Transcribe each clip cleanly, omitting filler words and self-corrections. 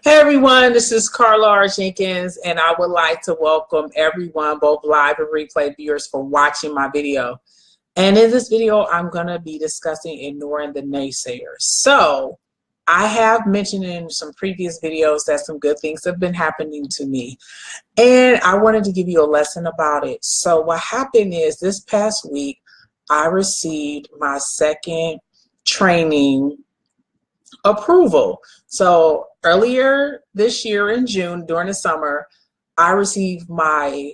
Hey everyone, this is Carla or Jenkins, and I would like to welcome everyone, both live and replay viewers, for watching my video. And in this video, I'm going to be discussing ignoring the naysayers. So I have mentioned in some previous videos that some good things have been happening to me, and I wanted to give you a lesson about it. So what happened is this past week, I received my second training approval. So earlier this year in June, during the summer, I received my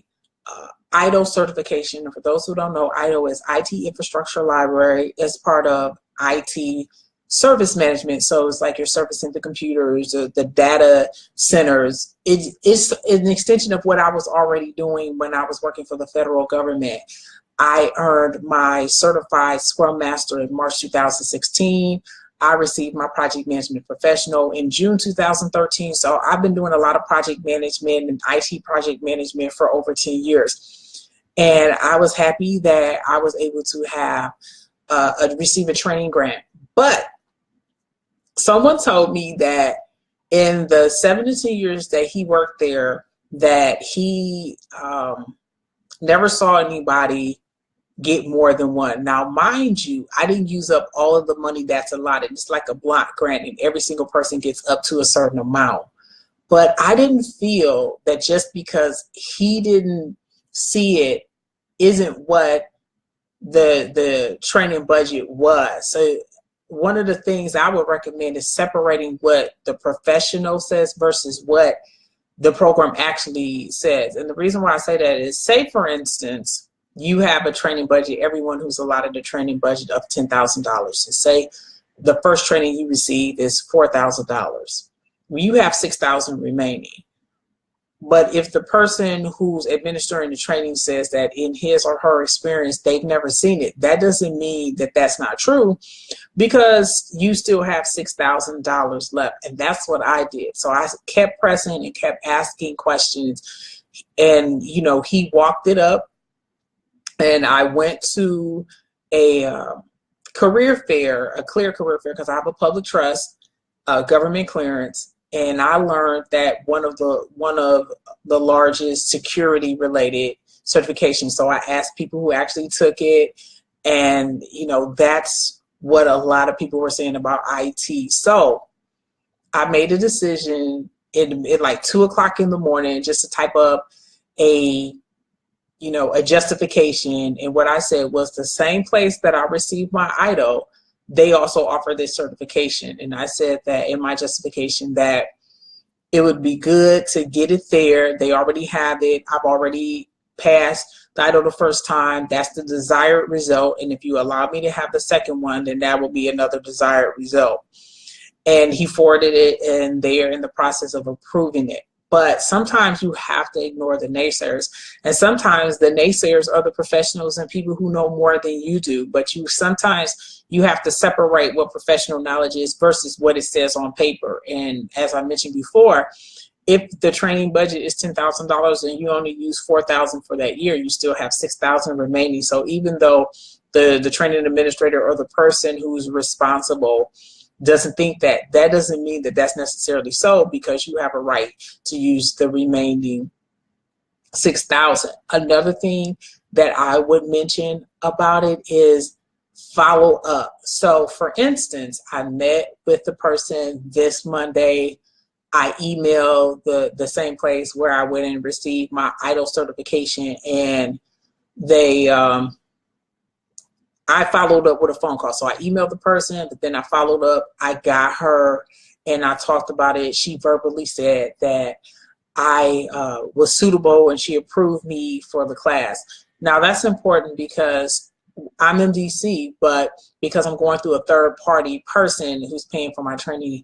IDO certification. For those who don't know, IDO is IT Infrastructure Library. It's part of IT service management. So it's like you're servicing the computers, the data centers. It's an extension of what I was already doing when I was working for the federal government. I earned my certified Scrum Master in March 2016. I received my project management professional in June 2013. So I've been doing a lot of project management and IT project management for over 10 years. And I was happy that I was able to have receive a training grant. But someone told me that in the 7 to 10 years that he worked there, that he never saw anybody get more than one. Now, mind you, I didn't use up all of the money that's allotted. It's like a block grant, and every single person gets up to a certain amount. But I didn't feel that just because he didn't see it isn't what the training budget was. So one of the things I would recommend is separating what the professional says versus what the program actually says. And the reason why I say that is, say for instance, you have a training budget, everyone who's allotted a training budget of $10,000. And say the first training you receive is $4,000. You have $6,000 remaining. But if the person who's administering the training says that in his or her experience, they've never seen it, that doesn't mean that that's not true, because you still have $6,000 left. And that's what I did. So I kept pressing and kept asking questions. And, you know, he walked it up. And I went to a career fair, a clear career fair, because I have a public trust, government clearance, and I learned that one of the largest security related certifications. So I asked people who actually took it, and you know, that's what a lot of people were saying about IT. So I made a decision at like 2 o'clock in the morning just to type up a justification. And what I said was, the same place that I received my IDO, they also offer this certification. And I said that in my justification that it would be good to get it there. They already have it. I've already passed the IDO the first time. That's the desired result. And if you allow me to have the second one, then that will be another desired result. And he forwarded it, and they are in the process of approving it. But sometimes you have to ignore the naysayers. And sometimes the naysayers are the professionals and people who know more than you do. But sometimes you have to separate what professional knowledge is versus what it says on paper. And as I mentioned before, if the training budget is $10,000 and you only use $4,000 for that year, you still have $6,000 remaining. So even though the training administrator or the person who's responsible doesn't think that, that doesn't mean that that's necessarily so, because you have a right to use the remaining $6,000. Another thing that I would mention about it is follow up. So for instance, I met with the person this Monday. I emailed the same place where I went and received my IDO certification, and they I followed up with a phone call. So I emailed the person, but then I followed up. I got her and I talked about it. She verbally said that I was suitable and she approved me for the class. Now that's important because I'm in DC, but because I'm going through a third party person who's paying for my training,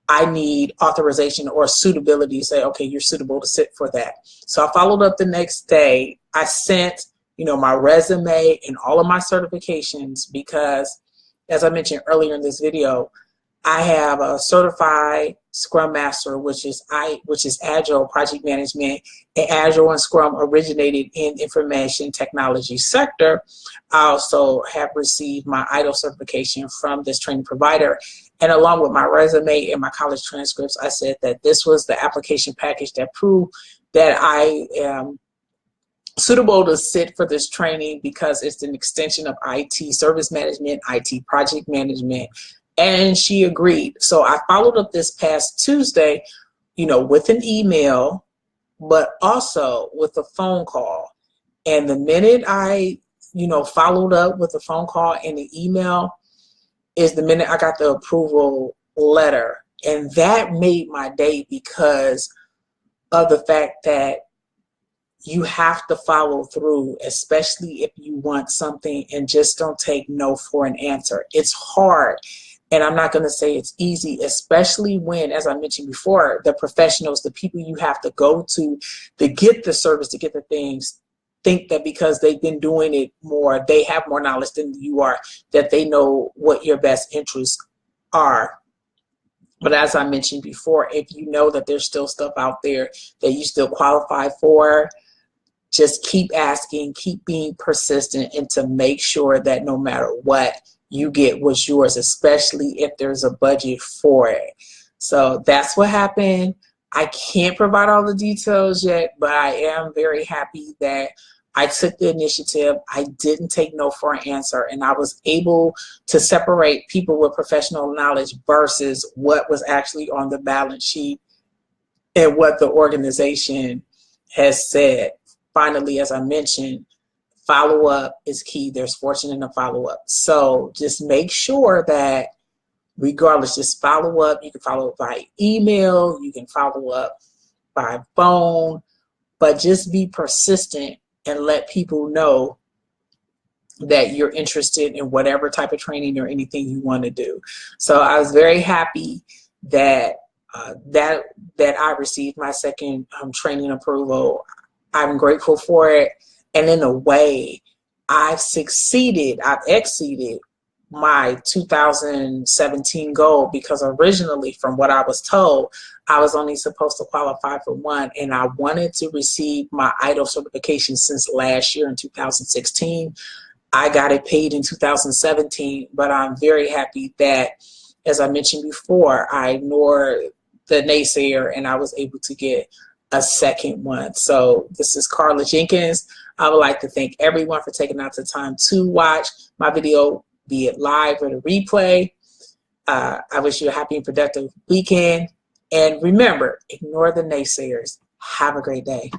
I need authorization or suitability to say, okay, you're suitable to sit for that. So I followed up the next day. I sent my resume and all of my certifications, because as I mentioned earlier in this video, I have a certified Scrum Master, which is Agile project management, and Agile and Scrum originated in information technology sector. I also have received my IDO certification from this training provider, And along with my resume and my college transcripts, I said that this was the application package that proved that I am suitable to sit for this training because it's an extension of IT service management, IT project management, and she agreed. So I followed up this past Tuesday, you know, with an email, but also with a phone call. And the minute I, you know, followed up with a phone call and an email is the minute I got the approval letter. And that made my day because of the fact that you have to follow through, especially if you want something, and just don't take no for an answer. It's hard. And I'm not going to say it's easy, especially when, as I mentioned before, the professionals, the people you have to go to get the service, to get the things, think that because they've been doing it more, they have more knowledge than you are, that they know what your best interests are. But as I mentioned before, if you know that there's still stuff out there that you still qualify for, just keep asking, keep being persistent, and to make sure that no matter what, you get what's yours, especially if there's a budget for it. So that's what happened. I can't provide all the details yet, but I am very happy that I took the initiative. I didn't take no for an answer, and I was able to separate people with professional knowledge versus what was actually on the balance sheet and what the organization has said. Finally, as I mentioned, follow-up is key. There's fortune in the follow-up. So just make sure that regardless, just follow up. You can follow up by email. You can follow up by phone. But just be persistent and let people know that you're interested in whatever type of training or anything you want to do. So I was very happy that that I received my second training approval. I'm grateful for it. And in a way, I've exceeded my 2017 goal, because originally, from what I was told, I was only supposed to qualify for one, and I wanted to receive my IDOL certification since last year in 2016. I got it paid in 2017, but I'm very happy that, as I mentioned before, I ignored the naysayer and I was able to get a second one. So this is Carla Jenkins. I would like to thank everyone for taking out the time to watch my video, be it live or the replay. I wish you a happy and productive weekend. And remember, ignore the naysayers. Have a great day.